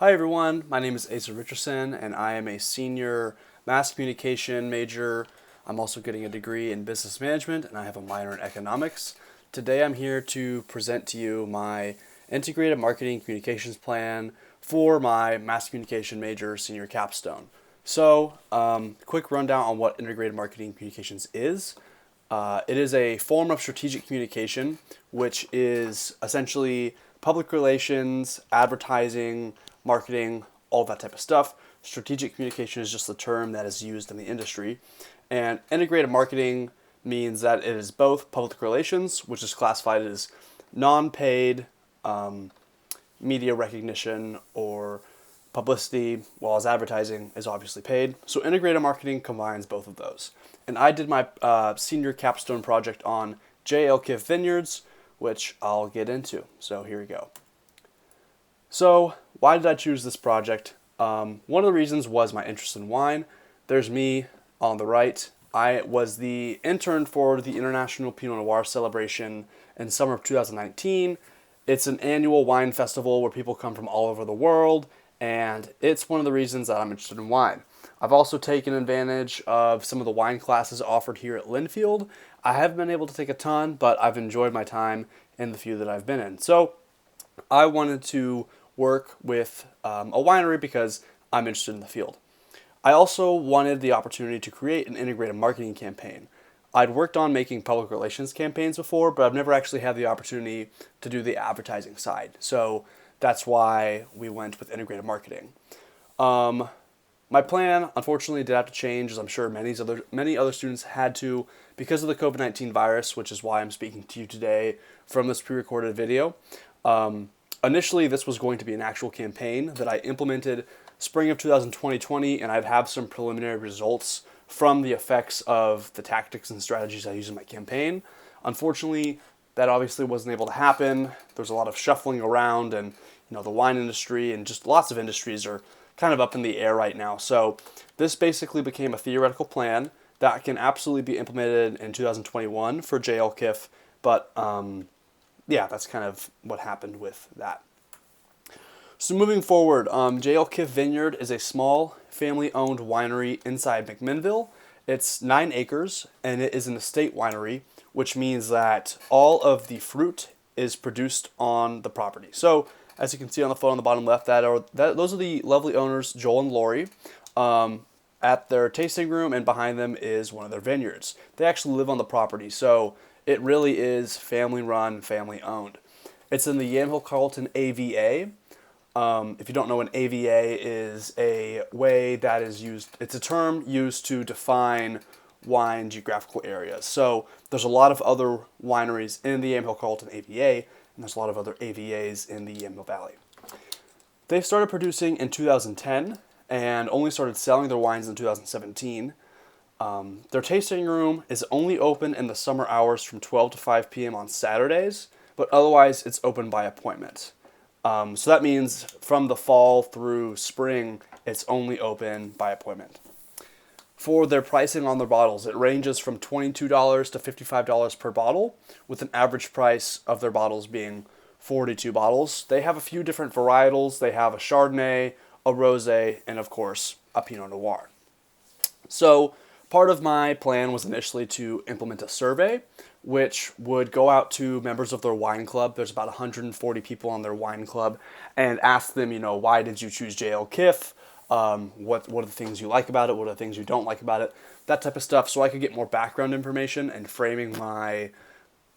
Hi everyone, my name is Asa Richardson and I am a senior mass communication major. I'm also getting a degree in business management and I have a minor in economics. Today I'm here to present to you my integrated marketing communications plan for my mass communication major senior capstone. Quick rundown on what integrated marketing communications is. It is a form of strategic communication, which is essentially public relations, advertising, marketing, all that type of stuff. Strategic communication is just the term that is used in the industry. And integrated marketing means that it is both public relations, which is classified as non-paid media recognition or publicity, while as advertising is obviously paid. So integrated marketing combines both of those. And I did my senior capstone project on Kiff Vineyards, which I'll get into. So here we go. So why did I choose this project? One of the reasons was my interest in wine. There's me on the right. I was the intern for the International Pinot Noir celebration in summer of 2019. It's an annual wine festival where people come from all over the world, and it's one of the reasons that I'm interested in wine. I've also taken advantage of some of the wine classes offered here at Linfield. I haven't been able to take a ton, but I've enjoyed my time in the few that I've been in. So I wanted to work with a winery because I'm interested in the field. I also wanted the opportunity to create an integrated marketing campaign. I'd worked on making public relations campaigns before, but I've never actually had the opportunity to do the advertising side. So that's why we went with integrated marketing. My plan, unfortunately, did have to change, as I'm sure many other students had to, because of the COVID-19 virus, which is why I'm speaking to you today from this pre-recorded video. Initially, this was going to be an actual campaign that I implemented spring of 2020, and I'd have some preliminary results from the effects of the tactics and strategies I used in my campaign. Unfortunately, that obviously wasn't able to happen. There's a lot of shuffling around, and the wine industry and just lots of industries are kind of up in the air right now. So this basically became a theoretical plan that can absolutely be implemented in 2021 for JLKIF, but yeah, that's kind of what happened with that. So moving forward, Kiff Vineyard is a small family-owned winery inside McMinnville. It's 9 acres, and it is an estate winery, which means that all of the fruit is produced on the property. So as you can see on the photo on the bottom left, those are the lovely owners, Joel and Lori, at their tasting room, and behind them is one of their vineyards. They actually live on the property, so it really is family-run, family-owned. It's in the Yamhill-Carlton AVA. If you don't know, an AVA is a way that is used, it's a term used to define wine geographical areas. So there's a lot of other wineries in the Yamhill-Carlton AVA, and there's a lot of other AVAs in the Yamhill Valley. They started producing in 2010 and only started selling their wines in 2017. Their tasting room is only open in the summer hours from 12 to 5 p.m. on Saturdays, but otherwise it's open by appointment. So that means from the fall through spring, it's only open by appointment. For their pricing on their bottles, it ranges from $22 to $55 per bottle, with an average price of their bottles being 42 bottles. They have a few different varietals. They have a Chardonnay, a Rosé, and of course, a Pinot Noir. So part of my plan was initially to implement a survey, which would go out to members of their wine club. There's about 140 people on their wine club, and ask them, why did you choose JLKIF? What are the things you like about it? What are the things you don't like about it? That type of stuff, so I could get more background information and framing my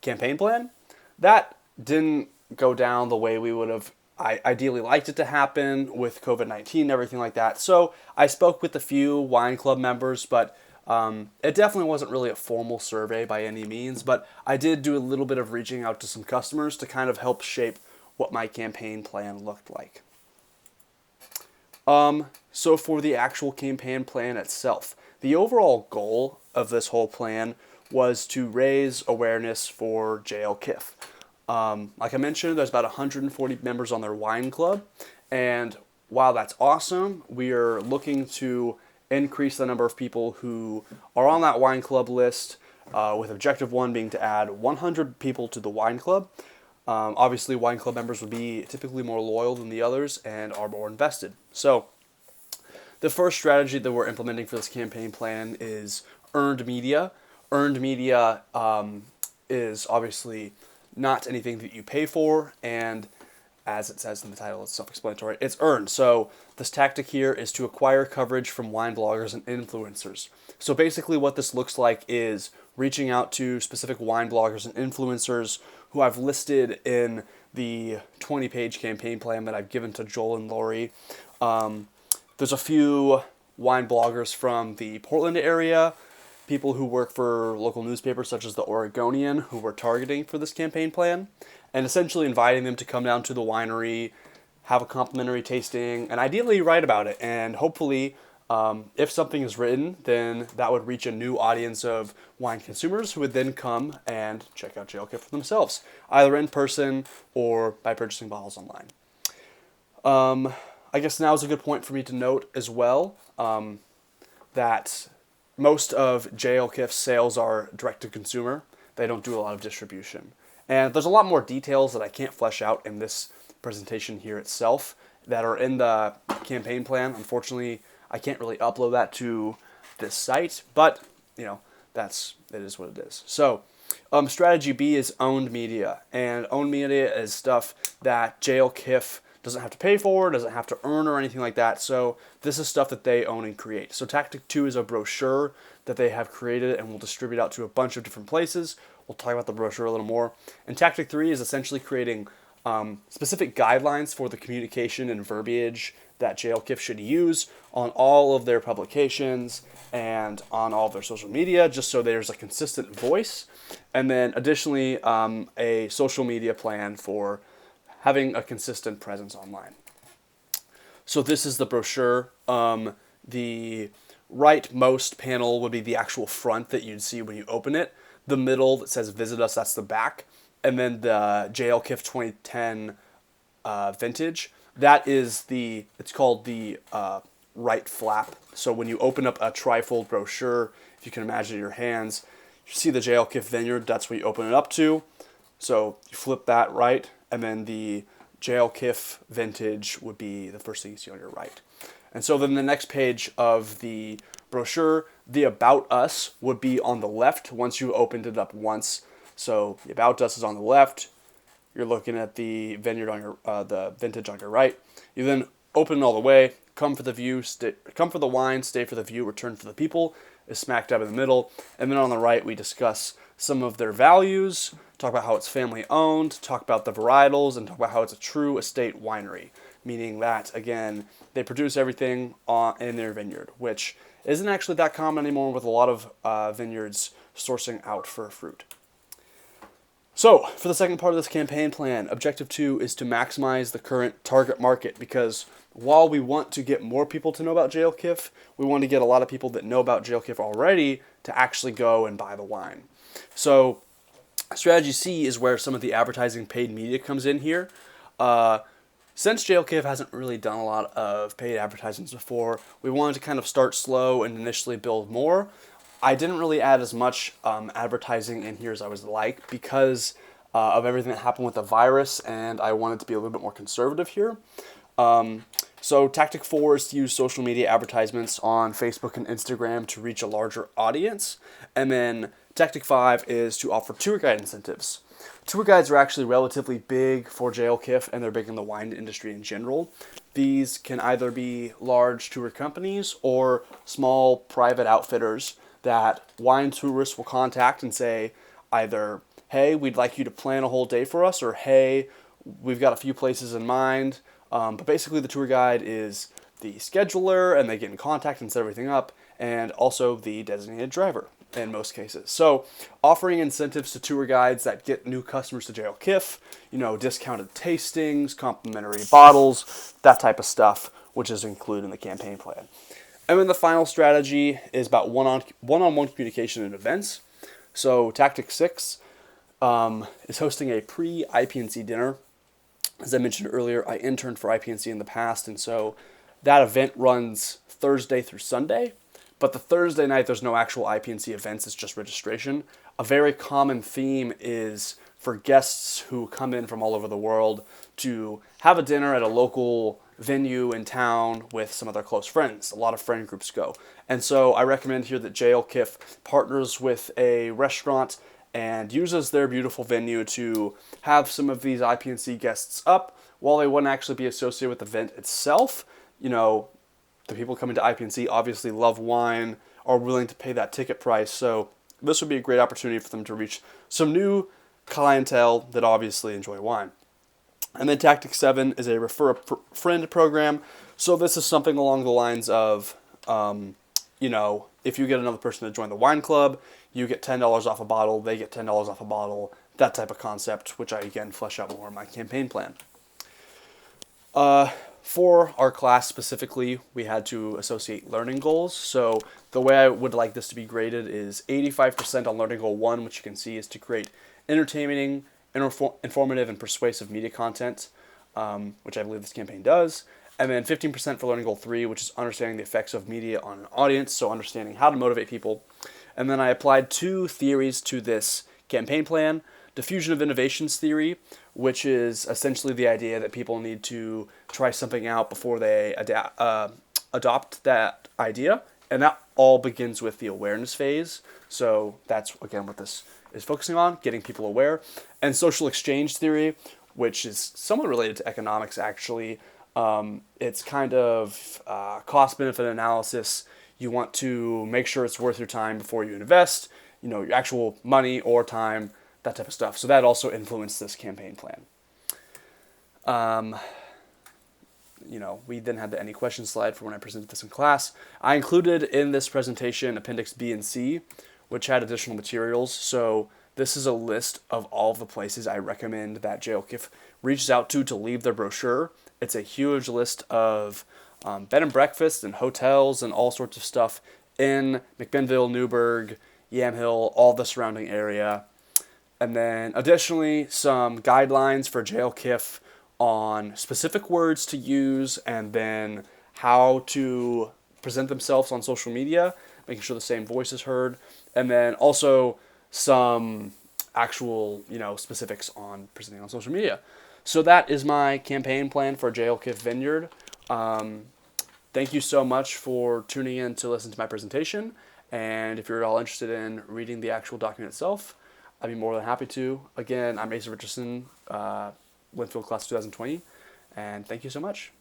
campaign plan. That didn't go down the way we would have I ideally liked it to happen with COVID-19 and everything like that. So I spoke with a few wine club members, but it definitely wasn't really a formal survey by any means, but I did do a little bit of reaching out to some customers to kind of help shape what my campaign plan looked like. So for the actual campaign plan itself, the overall goal of this whole plan was to raise awareness for JLKIF. Like I mentioned, there's about 140 members on their wine club, and while that's awesome, we are looking to increase the number of people who are on that wine club list, with objective 1 being to add 100 people to the wine club. Obviously, wine club members would be typically more loyal than the others and are more invested. So the first strategy that we're implementing for this campaign plan is earned media. Earned media is obviously not anything that you pay for, and as it says in the title, it's self-explanatory. It's earned. So this tactic here is to acquire coverage from wine bloggers and influencers. So basically what this looks like is reaching out to specific wine bloggers and influencers who I've listed in the 20-page campaign plan that I've given to Joel and Lori. There's a few wine bloggers from the Portland area, people who work for local newspapers such as the Oregonian, who we're targeting for this campaign plan, and essentially inviting them to come down to the winery, have a complimentary tasting, and ideally write about it. And hopefully, if something is written, then that would reach a new audience of wine consumers who would then come and check out JLKIF for themselves, either in person or by purchasing bottles online. I guess now is a good point for me to note as well that most of JLKIF's sales are direct to consumer. They don't do a lot of distribution. And there's a lot more details that I can't flesh out in this presentation here itself that are in the campaign plan. Unfortunately, I can't really upload that to this site, but it is what it is. So strategy B is owned media, and owned media is stuff that JLKIF doesn't have to pay for, doesn't have to earn or anything like that. So this is stuff that they own and create. So tactic 2 is a brochure that they have created and will distribute out to a bunch of different places. We'll talk about the brochure a little more. And tactic 3 is essentially creating specific guidelines for the communication and verbiage that JLKIF should use on all of their publications and on all of their social media, just so there's a consistent voice. And then additionally, a social media plan for having a consistent presence online. So this is the brochure. The rightmost panel would be the actual front that you'd see when you open it. The middle that says visit us, that's the back. And then the JLKIF 2010 vintage, that is it's called the right flap. So when you open up a trifold brochure, if you can imagine your hands, you see the JLKIF Vineyard, that's what you open it up to. So you flip that right, and then the JLKIF vintage would be the first thing you see on your right. And so then the next page of the brochure, the About Us would be on the left once you opened it up once. So the About Us is on the left. You're looking at the vineyard on your the vintage on your right. You then open it all the way. Come for the view, come for the wine, stay for the view, return for the people is smack dab in the middle. And then on the right, we discuss some of their values, talk about how it's family owned, talk about the varietals, and talk about how it's a true estate winery, meaning that, again, they produce everything in their vineyard, which isn't actually that common anymore with a lot of vineyards sourcing out for fruit. So, for the second part of this campaign plan, objective 2 is to maximize the current target market, because while we want to get more people to know about JLKIF, we want to get a lot of people that know about JLKIF already to actually go and buy the wine. So, strategy C is where some of the advertising paid media comes in here. Since JLKIF hasn't really done a lot of paid advertisements before, we wanted to kind of start slow and initially build more. I didn't really add as much advertising in here as I was like because of everything that happened with the virus, and I wanted to be a little bit more conservative here. So tactic 4 is to use social media advertisements on Facebook and Instagram to reach a larger audience. And then tactic 5 is to offer tour guide incentives. Tour guides are actually relatively big for JLKIF, and they're big in the wine industry in general. These can either be large tour companies or small private outfitters that wine tourists will contact and say either, hey, we'd like you to plan a whole day for us, or hey, we've got a few places in mind. But basically the tour guide is the scheduler, and they get in contact and set everything up, and also the designated driver in most cases. So offering incentives to tour guides that get new customers to JLKIF, discounted tastings, complimentary bottles, that type of stuff, which is included in the campaign plan. And then the final strategy is about one-on-one communication and events. So tactic 6 is hosting a pre-IPNC dinner. As I mentioned earlier, I interned for IPNC in the past, and so that event runs Thursday through Sunday. But the Thursday night, there's no actual IPNC events, it's just registration. A very common theme is for guests who come in from all over the world to have a dinner at a local venue in town with some of their close friends. A lot of friend groups go. And so I recommend here that JL Kiff partners with a restaurant and uses their beautiful venue to have some of these IPNC guests up. While they wouldn't actually be associated with the event itself, you know, the people coming to IPNC obviously love wine, are willing to pay that ticket price. So this would be a great opportunity for them to reach some new clientele that obviously enjoy wine. And then Tactic 7 is a refer a friend program. So this is something along the lines of, you know, if you get another person to join the wine club, you get $10 off a bottle, they get $10 off a bottle, that type of concept, which I, again, flesh out more in my campaign plan. For our class specifically, we had to associate learning goals. So the way I would like this to be graded is 85% on learning goal 1, which you can see is to create entertaining, informative, and persuasive media content, which I believe this campaign does. And then 15% for learning goal 3, which is understanding the effects of media on an audience, so understanding how to motivate people. And then I applied 2 theories to this campaign plan. Diffusion of innovations theory, which is essentially the idea that people need to try something out before they adopt that idea. And that all begins with the awareness phase. So that's, again, what this is focusing on, getting people aware. And social exchange theory, which is somewhat related to economics, actually. It's kind of cost-benefit analysis. You want to make sure it's worth your time before you invest, you know, your actual money or time, that type of stuff. So that also influenced this campaign plan. You know, we then had the any questions slide for when I presented this in class. I included in this presentation Appendix B and C, which had additional materials. So this is a list of all of the places I recommend that JLKIF reaches out to leave their brochure. It's a huge list of bed and breakfasts and hotels and all sorts of stuff in McMinnville, Newburgh, Yamhill, all the surrounding area. And then additionally, some guidelines for JLKIF on specific words to use and then how to present themselves on social media, making sure the same voice is heard. And then also some actual, you know, specifics on presenting on social media. So that is my campaign plan for JLKIF Vineyard. Thank you so much for tuning in to listen to my presentation. And if you're at all interested in reading the actual document itself, I'd be more than happy to. Again, I'm Asa Richardson, Linfield Class 2020, and thank you so much.